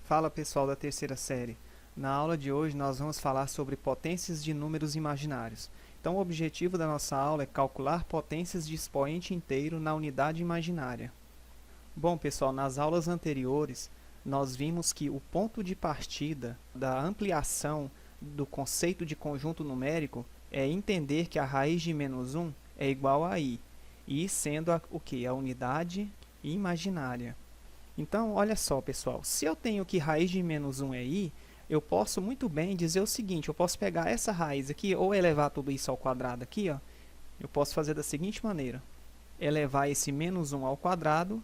Fala pessoal da terceira série. Na aula de hoje nós vamos falar sobre potências de números imaginários. Então o objetivo da nossa aula é calcular potências de expoente inteiro na unidade imaginária. Bom pessoal, nas aulas anteriores nós vimos que o ponto de partida da ampliação do conceito de conjunto numérico é entender que a raiz de menos 1 é igual a i, e sendo o que? A unidade imaginária. Então, olha só, pessoal, se eu tenho que raiz de menos 1 é i, eu posso muito bem dizer o seguinte, eu posso pegar essa raiz aqui, ou elevar tudo isso ao quadrado aqui, ó, eu posso fazer da seguinte maneira, elevar esse menos 1 ao quadrado,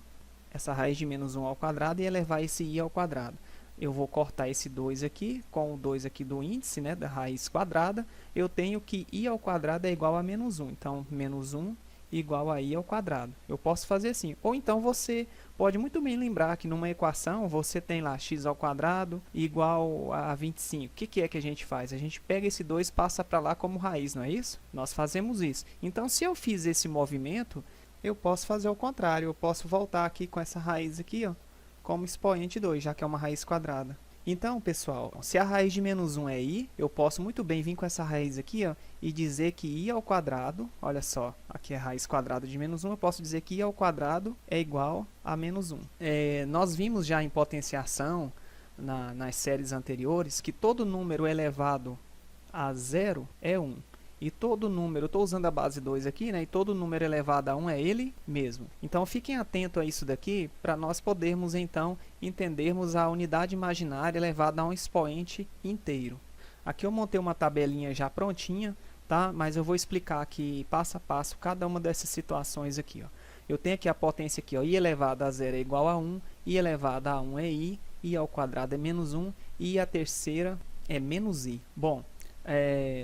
essa raiz de menos 1 ao quadrado, e elevar esse i ao quadrado. Eu vou cortar esse 2 aqui, com o 2 aqui do índice, né, da raiz quadrada, eu tenho que i ao quadrado é igual a menos 1, então, menos 1 igual a i ao quadrado. Eu posso fazer assim. Ou então você pode muito bem lembrar que numa equação você tem lá x ao quadrado igual a 25. O que é que a gente faz? A gente pega esse 2 e passa para lá como raiz, não é isso? Nós fazemos isso. Então, se eu fiz esse movimento, eu posso fazer o contrário. Eu posso voltar aqui com essa raiz aqui, ó, como expoente 2, já que é uma raiz quadrada. Então, pessoal, se a raiz de menos 1 é i, eu posso muito bem vir com essa raiz aqui, ó, e dizer que i ao quadrado, olha só, aqui é a raiz quadrada de menos 1, eu posso dizer que i ao quadrado é igual a menos 1. Nós vimos já em potenciação, nas séries anteriores, que todo número elevado a zero é 1. E todo número, estou usando a base 2 aqui, né? E todo número elevado a 1 é ele mesmo. Então, fiquem atentos a isso daqui, para nós podermos, então, entendermos a unidade imaginária elevada a um expoente inteiro. Aqui eu montei uma tabelinha já prontinha, tá? Mas eu vou explicar aqui, passo a passo, cada uma dessas situações aqui, ó. Eu tenho aqui a potência aqui, ó, i elevado a 0 é igual a 1, i elevado a 1 é i ao quadrado é menos 1, e a terceira é menos i. Bom,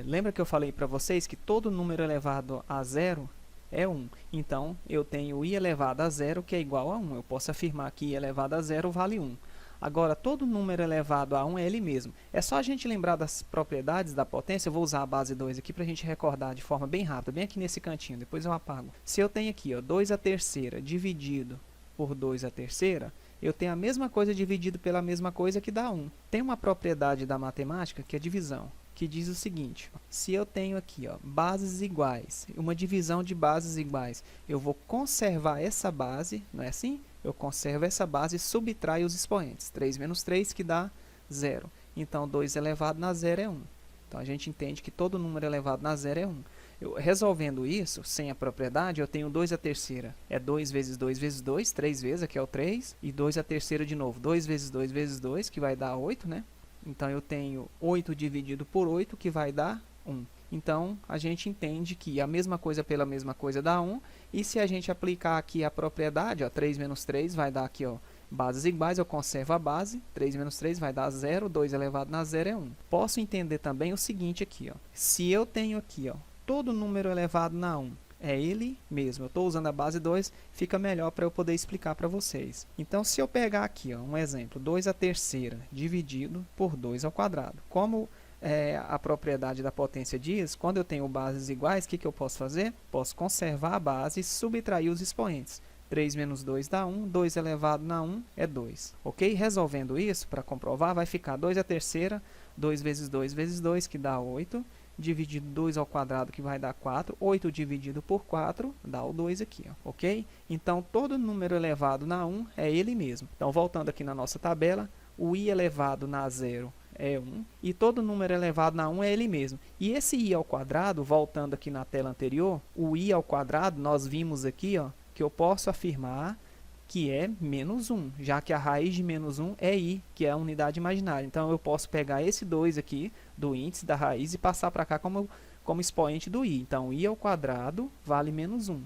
lembra que eu falei para vocês que todo número elevado a 0 é 1. Então, eu tenho i elevado a 0, que é igual a 1. Eu posso afirmar que i elevado a 0 vale 1. Agora, todo número elevado a 1 é ele mesmo. É só a gente lembrar das propriedades da potência. Eu vou usar a base 2 aqui para a gente recordar de forma bem rápida, bem aqui nesse cantinho. Depois eu apago. Se eu tenho aqui, ó, 2 à terceira dividido por 2 à terceira, eu tenho a mesma coisa dividido pela mesma coisa que dá 1. Tem uma propriedade da matemática que é divisão, que diz o seguinte: se eu tenho aqui, ó, bases iguais, uma divisão de bases iguais, eu vou conservar essa base, não é assim? Eu conservo essa base e subtraio os expoentes. 3 menos 3 que dá 0. Então, 2 elevado a 0 é 1. Então, a gente entende que todo número elevado a 0 é 1. Resolvendo isso, sem a propriedade, eu tenho 2 à terceira. É 2 vezes 2 vezes 2, 3 vezes, aqui é o 3. E 2 à terceira de novo. 2 vezes 2 vezes 2, que vai dar 8, né? Então, eu tenho 8 dividido por 8, que vai dar 1. Então, a gente entende que a mesma coisa pela mesma coisa dá 1. E se a gente aplicar aqui a propriedade, ó, 3 menos 3 vai dar aqui, ó, bases iguais, eu conservo a base. 3 menos 3 vai dar 0, 2 elevado a 0 é 1. Posso entender também o seguinte aqui, ó. Se eu tenho aqui, ó, todo número elevado a 1 é ele mesmo. Eu estou usando a base 2, fica melhor para eu poder explicar para vocês. Então, se eu pegar aqui, ó, um exemplo, 2 à terceira dividido por 2 ao quadrado. Como a propriedade da potência diz, quando eu tenho bases iguais, o que eu posso fazer? Posso conservar a base e subtrair os expoentes. 3 menos 2 dá 1, 2 elevado a 1 é 2. Ok? Resolvendo isso, para comprovar, vai ficar 2 à terceira, 2 vezes 2 vezes 2, que dá 8. Dividido 2 ao quadrado, que vai dar 4. 8 dividido por 4 dá o 2 aqui, ó, ok? Então, todo número elevado a 1 é ele mesmo. Então, voltando aqui na nossa tabela, o i elevado a 0 é 1. E todo número elevado a 1 é ele mesmo. E esse i ao quadrado, voltando aqui na tela anterior, o i ao quadrado, nós vimos aqui, ó, que eu posso afirmar que é menos 1, já que a raiz de menos 1 é i, que é a unidade imaginária. Então, eu posso pegar esse 2 aqui, do índice da raiz, e passar para cá como expoente do i. Então, i ao quadrado vale menos 1.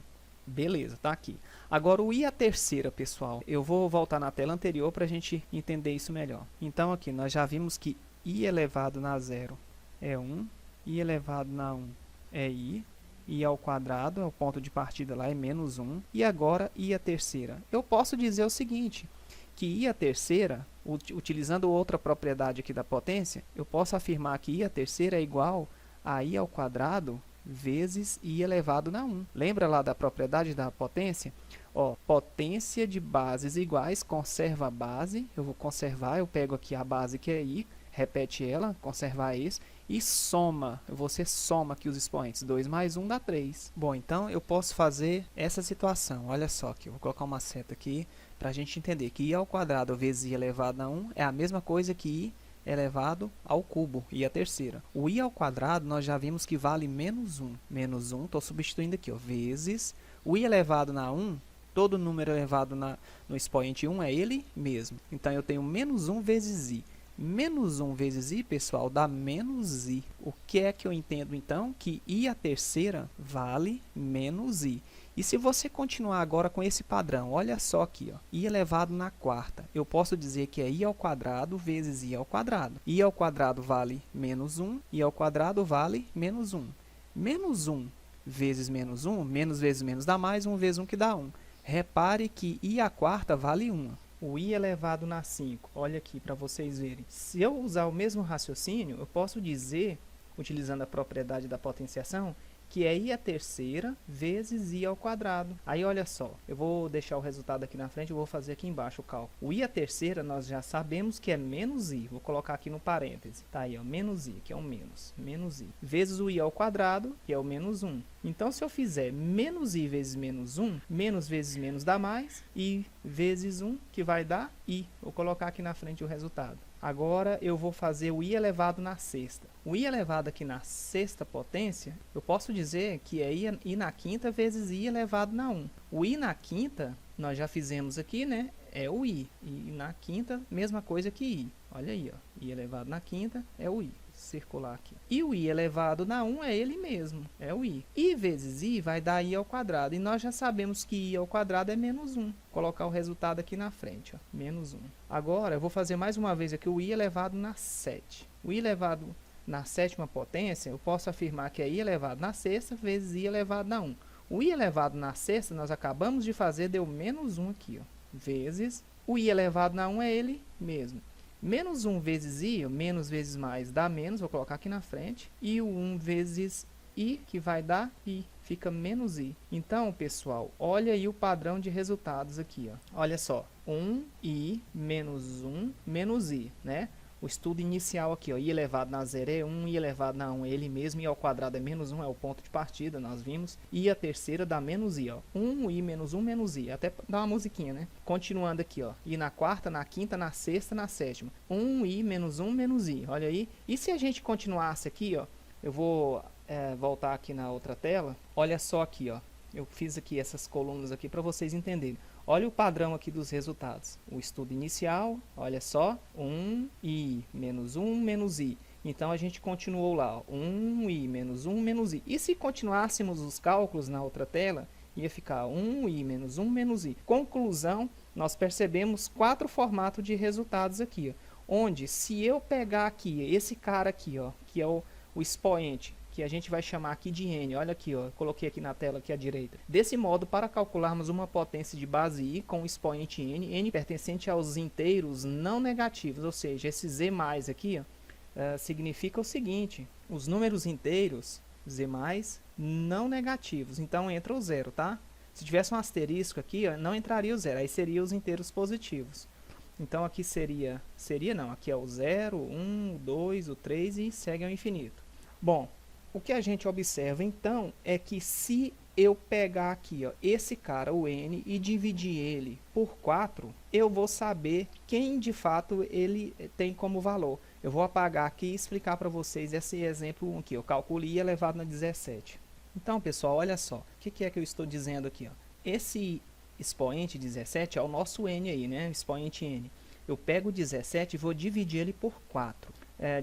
Beleza, tá aqui. Agora, o i à terceira, pessoal, eu vou voltar na tela anterior para a gente entender isso melhor. Então, aqui, nós já vimos que i elevado a 0 é 1, i elevado a 1 é i, i ao quadrado, o ponto de partida lá é menos 1. E agora, i à terceira. Eu posso dizer o seguinte, que i à terceira, utilizando outra propriedade aqui da potência, eu posso afirmar que i à terceira é igual a i ao quadrado vezes i elevado a 1. Lembra lá da propriedade da potência? Ó, potência de bases iguais, conserva a base, eu vou conservar, eu pego aqui a base que é i, repete ela, conservar isso, e soma, você soma aqui os expoentes, 2 mais 1 dá 3. Bom, então eu posso fazer essa situação, olha só aqui, eu vou colocar uma seta aqui, para a gente entender que i ao quadrado vezes i elevado a 1 é a mesma coisa que i elevado ao cubo, e a terceira. O i ao quadrado nós já vimos que vale menos 1. Menos 1, estou substituindo aqui, ó, vezes o i elevado na 1, todo número elevado no expoente 1 é ele mesmo. Então, eu tenho menos 1 vezes i. Menos 1 vezes i, pessoal, dá menos i. O que é que eu entendo, então? Que i a terceira vale menos i. E se você continuar agora com esse padrão, olha só aqui, ó, i elevado na quarta. Eu posso dizer que é i ao quadrado vezes i ao quadrado. I ao quadrado vale menos 1, i ao quadrado vale menos 1. Menos 1 vezes menos 1, menos vezes menos dá mais, 1 vezes 1 que dá 1. Repare que i à quarta vale 1. O i elevado na 5, olha aqui para vocês verem. Se eu usar o mesmo raciocínio, eu posso dizer, utilizando a propriedade da potenciação, que é i a terceira vezes i ao quadrado. Aí, olha só, eu vou deixar o resultado aqui na frente, eu vou fazer aqui embaixo o cálculo. O i a terceira, nós já sabemos que é menos i. Vou colocar aqui no parêntese. Tá aí, ó, menos i, que é um menos i. Vezes o i ao quadrado, que é o menos 1. Então, se eu fizer menos i vezes menos 1, menos vezes menos dá mais, i vezes 1, que vai dar i. Vou colocar aqui na frente o resultado. Agora, eu vou fazer o i elevado na sexta. O i elevado aqui na sexta potência, eu posso dizer que é i na quinta vezes i elevado na 1. O i na quinta, nós já fizemos aqui, né? É o i. E na quinta, mesma coisa que i. Olha aí, ó. I elevado na quinta é o i. Circular aqui. E o i elevado na 1 é ele mesmo, é o i. I vezes i vai dar i ao quadrado. E nós já sabemos que i ao quadrado é menos 1. Vou colocar o resultado aqui na frente, ó, menos 1. Agora, eu vou fazer mais uma vez aqui o i elevado na 7. O i elevado na sétima potência, eu posso afirmar que é i elevado na sexta vezes i elevado na 1. O i elevado na sexta, nós acabamos de fazer, deu menos 1 aqui, ó, vezes o i elevado na 1 é ele mesmo. Menos 1 vezes i, menos vezes mais, dá menos, vou colocar aqui na frente. E o 1 vezes i, que vai dar i, fica menos i. Então, pessoal, olha aí o padrão de resultados aqui, ó. Olha só, 1i menos 1 menos i, né? O estudo inicial aqui, ó, i elevado na 0 é 1, i elevado na 1 é ele mesmo, i ao quadrado é menos 1, é o ponto de partida, nós vimos. I a terceira dá menos i, ó. 1i menos 1 menos i, até dá uma musiquinha, né? Continuando aqui, ó, i na quarta, na quinta, na sexta, na sétima. 1i menos 1 menos i, olha aí. E se a gente continuasse aqui, ó, eu vou voltar aqui na outra tela, olha só aqui, ó. Eu fiz aqui essas colunas aqui para vocês entenderem. Olha o padrão aqui dos resultados. O estudo inicial, olha só, 1i menos 1 menos i. Então, a gente continuou lá, ó, 1i menos 1 menos i. E se continuássemos os cálculos na outra tela, ia ficar 1i menos 1 menos i. Conclusão, nós percebemos 4 formatos de resultados aqui, ó, onde se eu pegar aqui, esse cara aqui, ó, que é o expoente, que a gente vai chamar aqui de n, olha aqui, ó, coloquei aqui na tela aqui à direita. Desse modo, para calcularmos uma potência de base i com o expoente n pertencente aos inteiros não negativos, ou seja, esse z mais aqui, ó, significa o seguinte, os números inteiros, z mais, não negativos, então entra o zero, tá? Se tivesse um asterisco aqui, ó, não entraria o zero, aí seria os inteiros positivos. Então, aqui não, aqui é o 0, 1, o 2, o 3 e segue ao infinito. Bom, o que a gente observa, então, é que se eu pegar aqui, ó, esse cara, o n, e dividir ele por 4, eu vou saber quem, de fato, ele tem como valor. Eu vou apagar aqui e explicar para vocês esse exemplo aqui. Eu calculo i elevado na 17. Então, pessoal, olha só. O que é que eu estou dizendo aqui, ó? Esse expoente 17 é o nosso n aí, né? Expoente n. Eu pego o 17 e vou dividir ele por 4.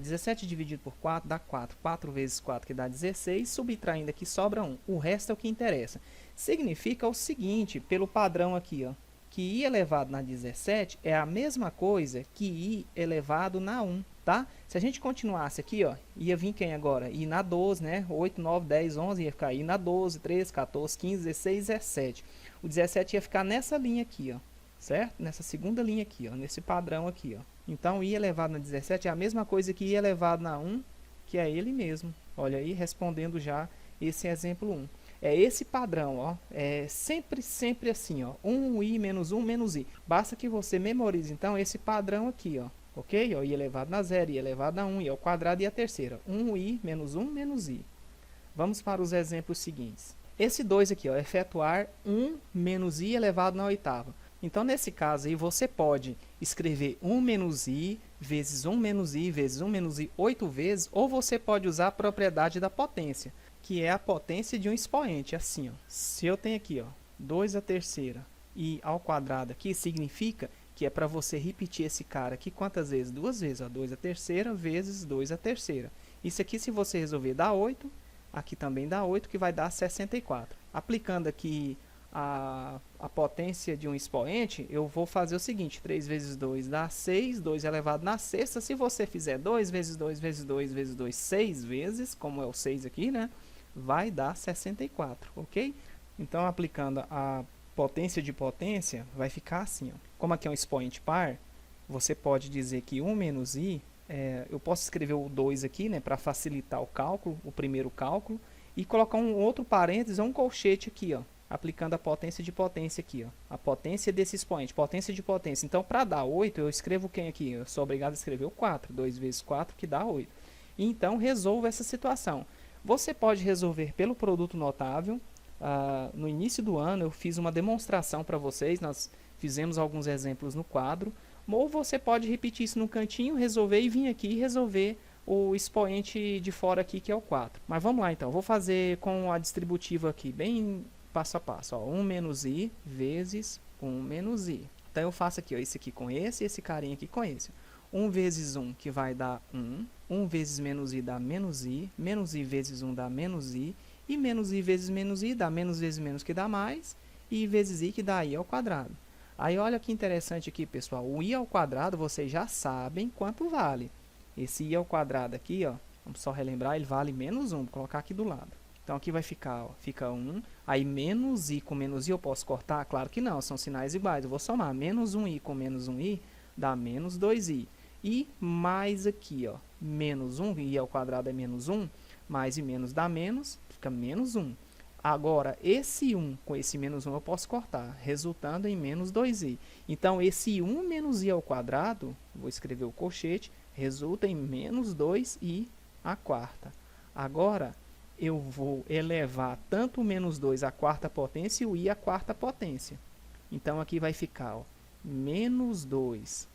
17 dividido por 4 dá 4. 4 vezes 4 que dá 16. Subtraindo aqui sobra 1. O resto é o que interessa. Significa o seguinte, pelo padrão aqui, ó, que i elevado na 17 é a mesma coisa que i elevado na 1. Tá? Se a gente continuasse aqui, ó, ia vir quem agora? I na 12, né? 8, 9, 10, 11, ia ficar I na 12, 13, 14, 15, 16, 17. O 17 ia ficar nessa linha aqui, ó, certo? Nessa segunda linha aqui, ó, nesse padrão aqui, ó. Então, i elevado na 17 é a mesma coisa que i elevado na 1, que é ele mesmo. Olha aí, respondendo já esse exemplo 1. É esse padrão, ó. É sempre assim, ó. 1i menos 1 menos i. Basta que você memorize, então, esse padrão aqui, ó. Ok? Ó, i elevado a 0, i elevado a 1, i ao quadrado e a terceira. 1i menos 1 menos i. Vamos para os exemplos seguintes. Esse 2 aqui, ó, efetuar 1 menos i elevado na oitava. Então, nesse caso aí, você pode escrever 1 menos i vezes 1 menos i vezes 1 menos i 8 vezes, ou você pode usar a propriedade da potência, que é a potência de um expoente, assim, ó. Se eu tenho aqui, ó, 2 à terceira i ao quadrado aqui, significa que é para você repetir esse cara aqui quantas vezes? Duas vezes, ó, 2 à terceira vezes 2 à terceira. Isso aqui, se você resolver, dá 8, aqui também dá 8, que vai dar 64. Aplicando aqui a potência de um expoente, eu vou fazer o seguinte, 3 vezes 2 dá 6, 2 elevado na sexta. Se você fizer 2 vezes 2 vezes 2 vezes 2, 6 vezes, como é o 6 aqui, né? Vai dar 64, ok? Então, aplicando a potência de potência, vai ficar assim, ó. Como aqui é um expoente par, você pode dizer que 1 menos i, eu posso escrever o 2 aqui, né, para facilitar o cálculo, o primeiro cálculo, e colocar um outro parênteses, um colchete aqui, ó, aplicando a potência de potência aqui, ó, a potência desse expoente, potência de potência. Então, para dar 8, eu escrevo quem aqui? Eu sou obrigado a escrever o 4, 2 vezes 4, que dá 8. Então, resolva essa situação. Você pode resolver pelo produto notável. No início do ano, eu fiz uma demonstração para vocês, nós fizemos alguns exemplos no quadro, ou você pode repetir isso no cantinho, resolver e vir aqui e resolver o expoente de fora aqui, que é o 4. Mas vamos lá, então. Vou fazer com a distributiva aqui, bem passo a passo. Ó, 1 menos i vezes 1 menos i. Então, eu faço aqui, ó, esse aqui com esse carinha aqui com esse. 1 vezes 1, que vai dar 1. 1 vezes menos i dá menos i. Menos i vezes 1 dá menos i. E menos i vezes menos i dá menos vezes menos, que dá mais. E vezes i, que dá i ao quadrado. Aí, olha que interessante aqui, pessoal. O i ao quadrado, vocês já sabem quanto vale. Esse i ao quadrado aqui, ó, vamos só relembrar, ele vale menos 1. Vou colocar aqui do lado. Então, aqui vai ficar, ó, fica 1. Aí, menos i com menos i eu posso cortar? Claro que não, são sinais iguais. Eu vou somar. Menos 1i com menos 1i dá menos 2i. E mais aqui, ó, menos 1, i ao quadrado é menos 1. Mais e menos dá menos, fica menos 1. Agora, esse 1 com esse menos 1 eu posso cortar, resultando em menos 2i. Então, esse 1 menos i ao quadrado, vou escrever o colchete, resulta em menos 2i à quarta. Agora, eu vou elevar tanto o menos 2 à quarta potência e o i à quarta potência. Então, aqui vai ficar, ó, menos 2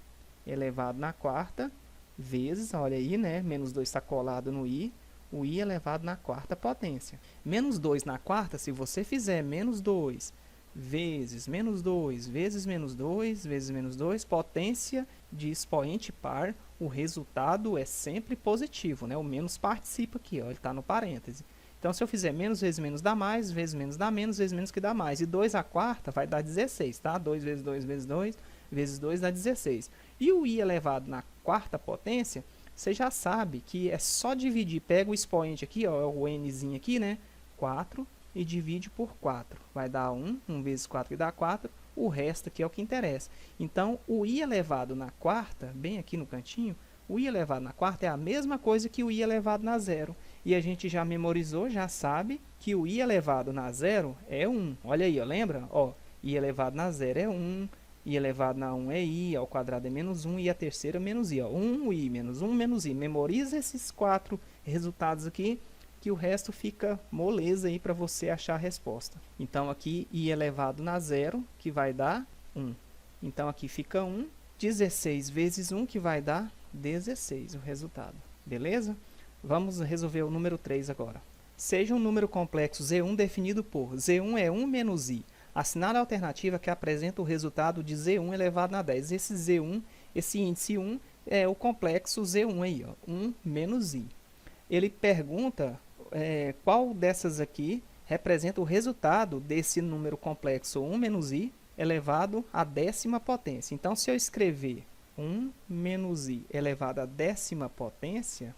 elevado na quarta, vezes, olha aí, né? Menos 2 está colado no i, o i elevado na quarta potência. Menos 2 na quarta, se você fizer menos 2 vezes menos 2 vezes menos 2 vezes menos 2, potência de expoente par, o resultado é sempre positivo, né? O menos participa aqui, ó, ele está no parêntese. Então, se eu fizer menos vezes menos dá mais, vezes menos dá menos, vezes menos que dá mais. E 2 à quarta vai dar 16, tá? 2 vezes 2 vezes 2 vezes 2 dá 16. E o i elevado na quarta potência, você já sabe que é só dividir, pega o expoente aqui, ó, o nzinho aqui, né? 4, e divide por 4. Vai dar 1, 1 vezes 4 que dá 4, o resto aqui é o que interessa. Então, o i elevado na quarta, bem aqui no cantinho, o i elevado na quarta é a mesma coisa que o i elevado na zero. E a gente já memorizou, já sabe que o i elevado na zero é 1. Olha aí, ó, lembra? Ó, i elevado na zero é 1. I elevado na 1 é i, ao quadrado é menos 1, e a terceira menos i. Ó. 1i menos 1 menos i. Memoriza esses 4 resultados aqui, que o resto fica moleza aí para você achar a resposta. Então, aqui, i elevado na 0, que vai dar 1. Então, aqui fica 1. 16 vezes 1, que vai dar 16, o resultado. Beleza? Vamos resolver o número 3 agora. Seja um número complexo Z1 definido por Z1 é 1 menos i. Assinale a alternativa que apresenta o resultado de Z1 elevado na 10. Esse Z1, esse índice 1, é o complexo Z1 aí, ó, 1 menos i. Ele pergunta qual dessas aqui representa o resultado desse número complexo 1 menos i elevado à décima potência. Então, se eu escrever 1 menos i elevado à décima potência,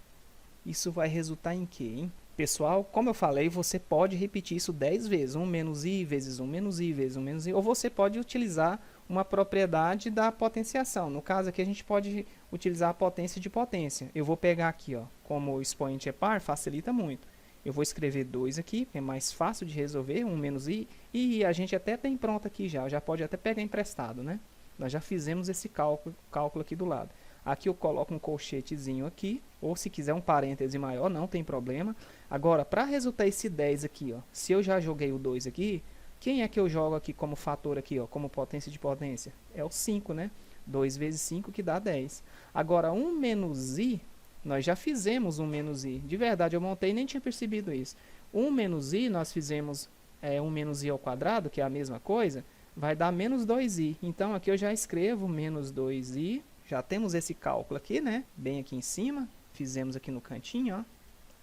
isso vai resultar em quê, hein? Pessoal, como eu falei, você pode repetir isso 10 vezes. 1 menos i vezes 1 menos i vezes 1 menos i. Ou você pode utilizar uma propriedade da potenciação. No caso aqui, a gente pode utilizar a potência de potência. Eu vou pegar aqui, ó, como o expoente é par, facilita muito. Eu vou escrever 2 aqui, porque é mais fácil de resolver, 1 menos i, e a gente até tem pronto aqui já pode até pegar emprestado, né? Nós já fizemos esse cálculo aqui do lado. Aqui eu coloco um colchetezinho aqui, ou se quiser um parêntese maior, não tem problema. Agora, para resultar esse 10 aqui, ó, se eu já joguei o 2 aqui, quem é que eu jogo aqui como fator aqui, ó, como potência de potência? É o 5, né? 2 vezes 5 que dá 10. Agora, 1 menos i, nós já fizemos 1 menos i. De verdade, eu montei e nem tinha percebido isso. 1 menos i, nós fizemos 1 menos i ao quadrado, que é a mesma coisa, vai dar menos 2i. Então, aqui eu já escrevo menos 2i. Já temos esse cálculo aqui, né? Bem aqui em cima. Fizemos aqui no cantinho, ó.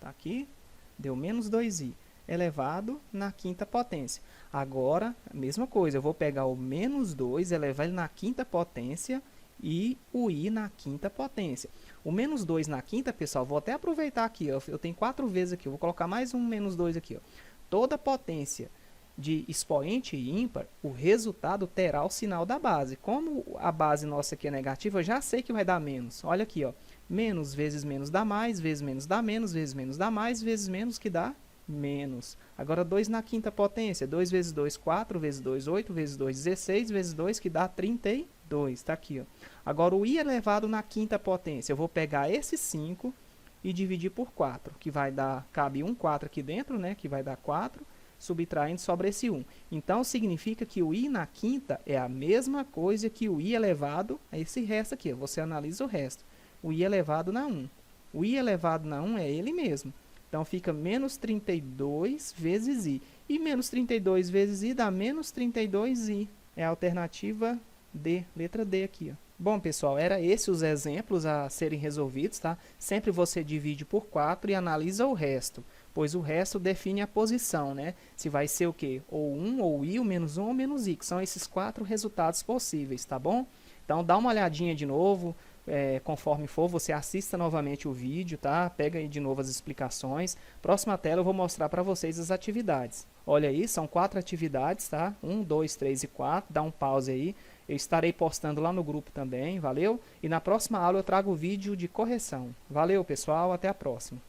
Tá aqui. Deu menos 2i elevado na quinta potência. Agora, a mesma coisa. Eu vou pegar o menos 2, elevar ele na quinta potência e o i na quinta potência. O menos 2 na quinta, pessoal, vou até aproveitar aqui, ó. Eu tenho 4 vezes aqui. Eu vou colocar mais um menos 2 aqui, ó. Toda potência de expoente ímpar, o resultado terá o sinal da base. Como a base nossa aqui é negativa, eu já sei que vai dar menos. Olha aqui, ó. Menos vezes menos dá mais, vezes menos dá menos, vezes menos dá mais, vezes menos que dá menos. Agora 2 na quinta potência. 2 vezes 2, 4, vezes 2, 8, vezes 2, 16, vezes 2, que dá 32. Está aqui, ó. Agora o i elevado na quinta potência. Eu vou pegar esse 5 e dividir por 4, que vai dar, cabe um 4 aqui dentro, né? Que vai dar 4. Subtraindo, sobra esse 1. Então, significa que o i na quinta é a mesma coisa que o i elevado a esse resto aqui. Você analisa o resto. O i elevado na 1. O i elevado na 1 é ele mesmo. Então, fica menos 32 vezes i. E menos 32 vezes i dá menos 32i. É a alternativa D, letra D aqui, ó. Bom, pessoal, era esses os exemplos a serem resolvidos, tá? Sempre você divide por 4 e analisa o resto, pois o resto define a posição, né? Se vai ser o quê? Ou 1, ou i, ou menos 1, ou menos i, que são esses 4 resultados possíveis, tá bom? Então, dá uma olhadinha de novo, conforme for, você assista novamente o vídeo, tá? Pega aí de novo as explicações. Próxima tela eu vou mostrar para vocês as atividades. Olha aí, são 4 atividades, tá? 1, 2, 3 e 4, dá um pause aí. Eu estarei postando lá no grupo também, valeu? E na próxima aula eu trago o vídeo de correção. Valeu, pessoal, até a próxima.